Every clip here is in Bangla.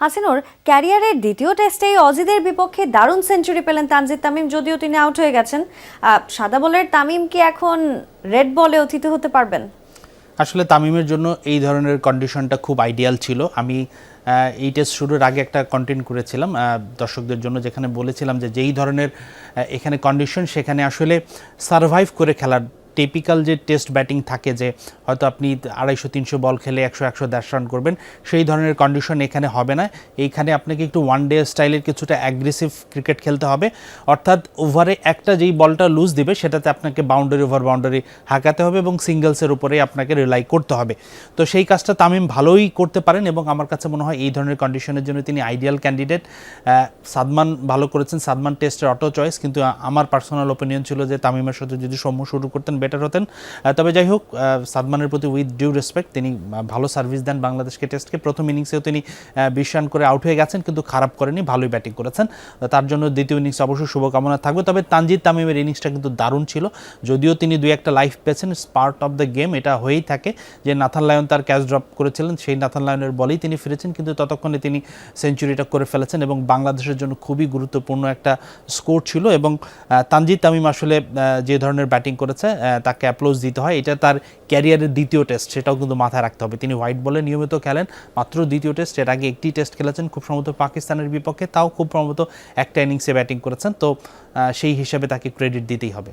হাসিনুর ক্যারিয়ারের দ্বিতীয় টেস্টেই অজিদের বিপক্ষে দারুণ সেঞ্চুরি পেলেন তানজিদ তামিম, যদিও তিনি আউট হয়ে গেছেন। সাদা বলের তামিম কি এখন রেড বলে অতিথি হতে পারবেন? আসলে তামিমের জন্য এই ধরনের কন্ডিশনটা খুব আইডিয়াল ছিল। আমি এই টেস্ট শুরুর আগে একটা কন্টেন্ট করেছিলাম দর্শকদের জন্য, যেখানে বলেছিলাম যে যেই ধরনের এখানে কন্ডিশন, সেখানে আসলে সারভাইভ করে খেলার টিপিক্যাল যে টেস্ট ব্যাটিং থাকে, যে হয়তো আপনি 250-300 বল খেলে 100-110 রান করবেন, সেই ধরনের কন্ডিশন এখানে হবে না। এইখানে আপনাকে একটু ওয়ান ডে স্টাইলের কিছুটা অ্যাগ্রেসিভ ক্রিকেট খেলতে হবে, অর্থাৎ ওভারে একটা যেই বলটা লুজ দিবে সেটাতে আপনাকে বাউন্ডারি ওভার বাউন্ডারি হাঁকাতে হবে এবং সিঙ্গেলসের উপরেই আপনাকে রিলাই করতে হবে। তো সেই কাজটা তামিম ভালোই করতে পারেন এবং আমার কাছে মনে হয় এই ধরনের কন্ডিশনের জন্য তিনি আইডিয়াল ক্যান্ডিডেট। সাদমান ভালো করেছেন, সাদমান টেস্টের অটো চয়েস, কিন্তু আমার পার্সোনাল ওপিনিয়ন ছিল যে তামিমের সাথে যদি সৌম্য শুরু করতেন বেটার হতেন। তবে যাই হোক, সাদমানের প্রতি উইথ ডিউ রেসপেক্ট, তিনি ভালো সার্ভিস দেন বাংলাদেশকে টেস্টকে। প্রথম ইনিংসেও তিনি 20 রান করে আউট হয়ে গেছেন, কিন্তু খারাপ করেনি, ভালোই ব্যাটিং করেছেন। তার জন্য দ্বিতীয় ইনিংস অবশ্যই শুভকামনা থাকবে। তবে তানজিদ তামিমের ইনিংসটা কিন্তু দারুণ ছিল, যদিও তিনি 2-1 লাইফ পেয়েছেন। পার্ট অফ দ্য গেম, এটা হয়েই থাকে যে নাথান লায়ন তার ক্যাচ ড্রপ করেছিলেন, সেই নাথান লায়নের বলেই তিনি ফিরেছেন, কিন্তু ততক্ষণে তিনি সেঞ্চুরিটা করে ফেলেছেন এবং বাংলাদেশের জন্য খুবই গুরুত্বপূর্ণ একটা স্কোর ছিল। এবং তানজিদ তামিম আসলে যে ধরনের ব্যাটিং করেছে তাকে অ্যাপ্লোজ দিতে হয়। এটা তার ক্যারিয়ারের দ্বিতীয় টেস্ট, সেটাও কিন্তু মাথায় রাখতে হবে। তিনি হোয়াইট বলে নিয়মিত খেলেন, মাত্র দ্বিতীয় টেস্ট। এর আগে একটি টেস্ট খেলেছেন, খুব সম্ভবত পাকিস্তানের বিপক্ষে, তাও খুব সম্ভবত একটা ইনিংসে ব্যাটিং করেছেন। তো সেই হিসাবে তাকে ক্রেডিট দিতেই হবে।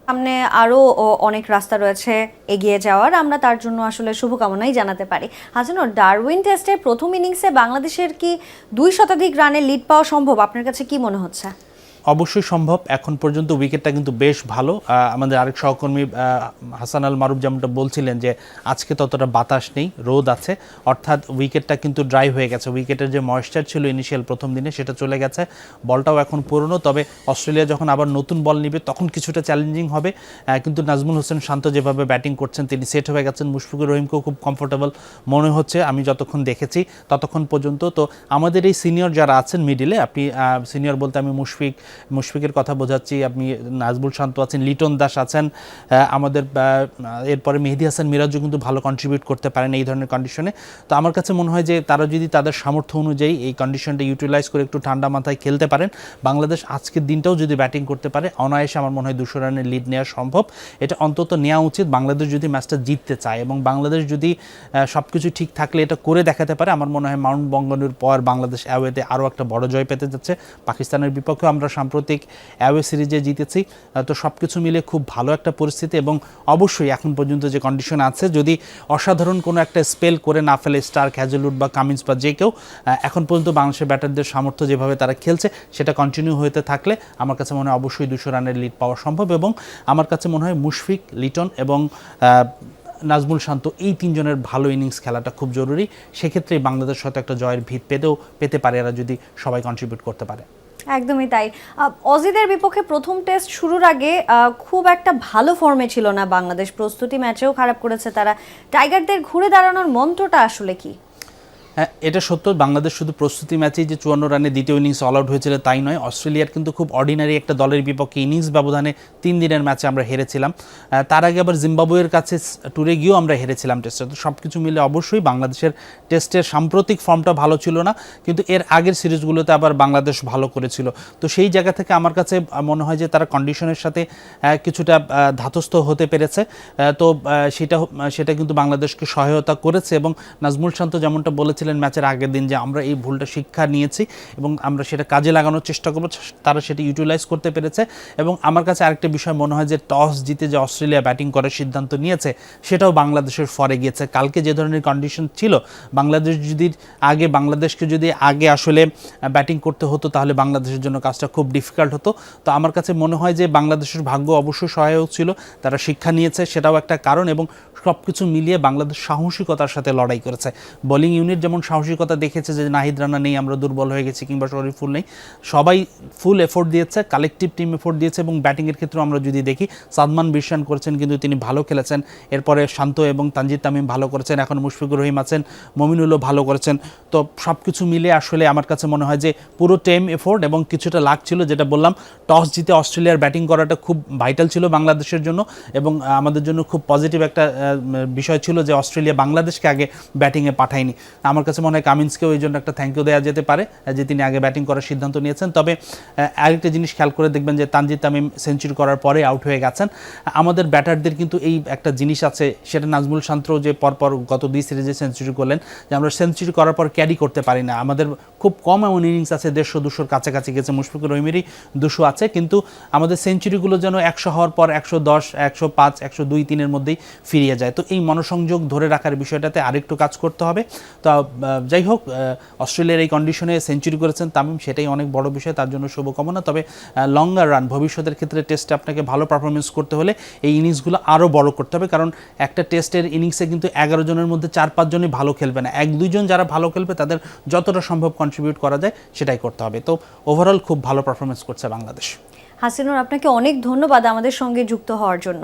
সামনে আরও অনেক রাস্তা রয়েছে এগিয়ে যাওয়ার, আমরা তার জন্য আসলে শুভকামনাই জানাতে পারি। হাসিনুর, ডারউইন টেস্টের প্রথম ইনিংসে বাংলাদেশের কি 2 শতাধিক রানের লিড পাওয়া সম্ভব? আপনার কাছে কি মনে হচ্ছে? অবশ্যই সম্ভব। এখন পর্যন্ত উইকেটটা কিন্তু বেশ ভালো। আমাদের আরেক সহকর্মী হাসান আল মারুফ যেমনটা বলছিলেন যে আজকে ততটা বাতাস নেই, রোদ আছে, অর্থাৎ উইকেটটা কিন্তু ড্রাই হয়ে গেছে। উইকেটের যে ময়েশ্চার ছিল ইনিশিয়াল প্রথম দিনে, সেটা চলে গেছে। বলটাও এখন পুরনো, তবে অস্ট্রেলিয়া যখন আবার নতুন বল নিবে তখন কিছুটা চ্যালেঞ্জিং হবে। কিন্তু নাজমুল হোসেন শান্ত যেভাবে ব্যাটিং করছেন, তিনি সেট হয়ে গেছেন। মুশফিকুর রহিমকেও খুব কমফোর্টেবল মনে হচ্ছে আমি যতক্ষণ দেখেছি ততক্ষণ পর্যন্ত। তো আমাদের এই সিনিয়র যারা আছেন মিডিলে, আপনি সিনিয়র বলতে আমি মুশফিকের কথা বোঝাচ্ছি, আপনি নাজমুল শান্ত আছেন, লিটন দাস আছেন, আমাদের এরপরে মেহেদী হাসান মিরাজও কিন্তু ভালো কন্ট্রিবিউট করতে পারেন এই ধরনের কন্ডিশনে। তো আমার কাছে মনে হয় যে তারা যদি তাদের সামর্থ্য অনুযায়ী এই কন্ডিশনটা ইউটিলাইজ করে একটু ঠান্ডা মাথায় খেলতে পারেন, বাংলাদেশ আজকের দিনটাও যদি ব্যাটিং করতে পারে, অনায়াসে আমার মনে হয় 200 রানের লিড নেওয়া সম্ভব। এটা অন্তত নেওয়া উচিত বাংলাদেশ যদি ম্যাচটা জিততে চায়, এবং বাংলাদেশ যদি সব কিছু ঠিক থাকলে এটা করে দেখাতে পারে। আমার মনে হয় মাউন্ট বঙ্গনুর পর বাংলাদেশ অ্যাওয়েতে আরও একটা বড় জয় পেতে যাচ্ছে। পাকিস্তানের বিপক্ষেও আমরা সাম্প্রতিক অ্যাওয়ে সিরিজে জিতেছি। তো সব কিছু মিলে খুব ভালো একটা পরিস্থিতি, এবং অবশ্যই এখন পর্যন্ত যে কন্ডিশন আছে, যদি অসাধারণ কোনো একটা স্পেল করে না ফেলে স্টার্ক, হ্যাজেলউড বা কামিন্স বা যে কেউ, এখন পর্যন্ত বাংলাদেশের ব্যাটারদের সামর্থ্য যেভাবে তারা খেলছে সেটা কন্টিনিউ হতে থাকলে আমার কাছে মনে হয় অবশ্যই 200 রানের লিড পাওয়া সম্ভব। এবং আমার কাছে মনে হয় মুশফিক, লিটন এবং নাজমুল শান্ত, এই 3 জনের ভালো ইনিংস খেলাটা খুব জরুরি। সেক্ষেত্রেই বাংলাদেশ হয়তো একটা জয়ের ভিত পেতে পারে, এরা যদি সবাই কন্ট্রিবিউট করতে পারে। একদমই তাই। অজিদের বিপক্ষে প্রথম টেস্ট শুরুর আগে খুব একটা ভালো ফর্মে ছিল না বাংলাদেশ, প্রস্তুতি ম্যাচেও খারাপ করেছে তারা। টাইগারদের ঘুরে দাঁড়ানোর মন্ত্রটা আসলে কি? হ্যাঁ, এটা সত্য। বাংলাদেশ শুধু প্রস্তুতি ম্যাচেই যে 54 রানে দ্বিতীয় ইনিংস অল আউট হয়েছিল তাই নয়, অস্ট্রেলিয়ার কিন্তু খুব অর্ডিনারি একটা দলের বিপক্ষে ইনিংস ব্যবধানে 3 দিনের ম্যাচে আমরা হেরেছিলাম। তার আগে আবার জিম্বাবুয়ের কাছে ট্যুরে গিয়েও আমরা হেরেছিলাম টেস্টে। তো সব কিছু মিলে অবশ্যই বাংলাদেশের টেস্টের সাম্প্রতিক ফর্মটা ভালো ছিল না, কিন্তু এর আগের সিরিজগুলোতে আবার বাংলাদেশ ভালো করেছিল। তো সেই জায়গা থেকে আমার কাছে মনে হয় যে তারা কন্ডিশনের সাথে কিছুটা ধাতস্থ হতে পেরেছে। তো সেটা কিন্তু বাংলাদেশকে সহায়তা করেছে। এবং নাজমুল শান্ত যেমনটা বলেছিলেন ম্যাচের আগের দিন যে আমরা এই ভুলটা শিক্ষা নিয়েছি এবং আমরা সেটা কাজে লাগানোর চেষ্টা করব, তারা সেটা ইউটিলাইজ করতে পেরেছে। এবং আমার কাছে আরেকটা বিষয় মনে হয় যে টস জিতে যে অস্ট্রেলিয়া ব্যাটিং করার সিদ্ধান্ত নিয়েছে সেটাও বাংলাদেশের ফরে গিয়েছে। কালকে যে ধরনের কন্ডিশন ছিল, বাংলাদেশকে যদি আগে আসলে ব্যাটিং করতে হতো তাহলে বাংলাদেশের জন্য কাজটা খুব ডিফিকাল্ট হতো। তো আমার কাছে মনে হয় যে বাংলাদেশের ভাগ্য অবশ্যই সহায়ক ছিল, তারা শিক্ষা নিয়েছে, সেটাও একটা কারণ। এবং সব কিছু মিলিয়ে বাংলাদেশ সাহসিকতার সাথে লড়াই করেছে। বোলিং ইউনিট যেমন সাহসিকতা দেখেছে যে নাহিদ রানা নেই, আমরা দুর্বল হয়ে গেছি, কিংবা শরীফুল নেই, সবাই ফুল এফোর্ট দিয়েছে, কালেকটিভ টিম এফোর্ট দিয়েছে। এবং ব্যাটিংয়ের ক্ষেত্রেও আমরা যদি দেখি, সাদমান 20 রান করেছেন কিন্তু তিনি ভালো খেলেছেন। এরপরে শান্ত এবং তানজিদ তামিম ভালো করেছেন, এখন মুশফিকুর রহিম আছেন, মমিনুলও ভালো করেছেন। তো সব কিছু মিলে আসলে আমার কাছে মনে হয় যে পুরো টিম এফোর্ট এবং কিছুটা লাক ছিল। যেটা বললাম, টস জিতে অস্ট্রেলিয়ার ব্যাটিং করাটা খুব ভাইটাল ছিল বাংলাদেশের জন্য, এবং আমাদের জন্য খুব পজিটিভ একটা বিষয় ছিল যে অস্ট্রেলিয়া বাংলাদেশকে আগে ব্যাটিংয়ে পাঠায়নি। আমার আমার কাছে মনে হয় কামিন্সকেও এই জন্য একটা থ্যাংক ইউ দেওয়া যেতে পারে যে তিনি আগে ব্যাটিং করার সিদ্ধান্ত নিয়েছেন। তবে আরেকটা জিনিস খেয়াল করে দেখবেন যে তানজিদ তামিম সেঞ্চুরি করার পরে আউট হয়ে গেছেন। আমাদের ব্যাটারদের কিন্তু এই একটা জিনিস আছে, সেটা নাজমুল শান্তও যে পরপর গত 2 সিরিজে সেঞ্চুরি করলেন, যে আমরা সেঞ্চুরি করার পর ক্যারি করতে পারি না। আমাদের খুব কম এমন ইনিংস আছে 150-200-র কাছাকাছি গেছে, মুশফিকুর রহিমেরই 200 আছে, কিন্তু আমাদের সেঞ্চুরিগুলো যেন 100 হওয়ার পর 110, 105, 102, 3-এর মধ্যেই ফিরিয়ে যায়। তো এই মনোসংযোগ ধরে রাখার বিষয়টাতে আরেকটু কাজ করতে হবে। তো যাই হোক, অস্ট্রেলিয়ার এই কন্ডিশনে সেঞ্চুরি করেছেন তামিম, সেটাই অনেক বড় বিষয়, তার জন্য শুভকামনা। তবে লঙ্গার রান ভবিষ্যতের ক্ষেত্রে টেস্টে আপনাকে ভালো পারফরমেন্স করতে হলে এই ইনিংসগুলো আরও বড় করতে হবে, কারণ একটা টেস্টের ইনিংসে কিন্তু 11 জনের মধ্যে 4-5 জনই ভালো খেলবে না, 1-2 জন যারা ভালো খেলবে তাদের যতটা সম্ভব কন্ট্রিবিউট করা যায় সেটাই করতে হবে। তো ওভারঅল খুব ভালো পারফরমেন্স করছে বাংলাদেশ। হাসিনুর, আপনাকে অনেক ধন্যবাদ আমাদের সঙ্গে যুক্ত হওয়ার জন্য।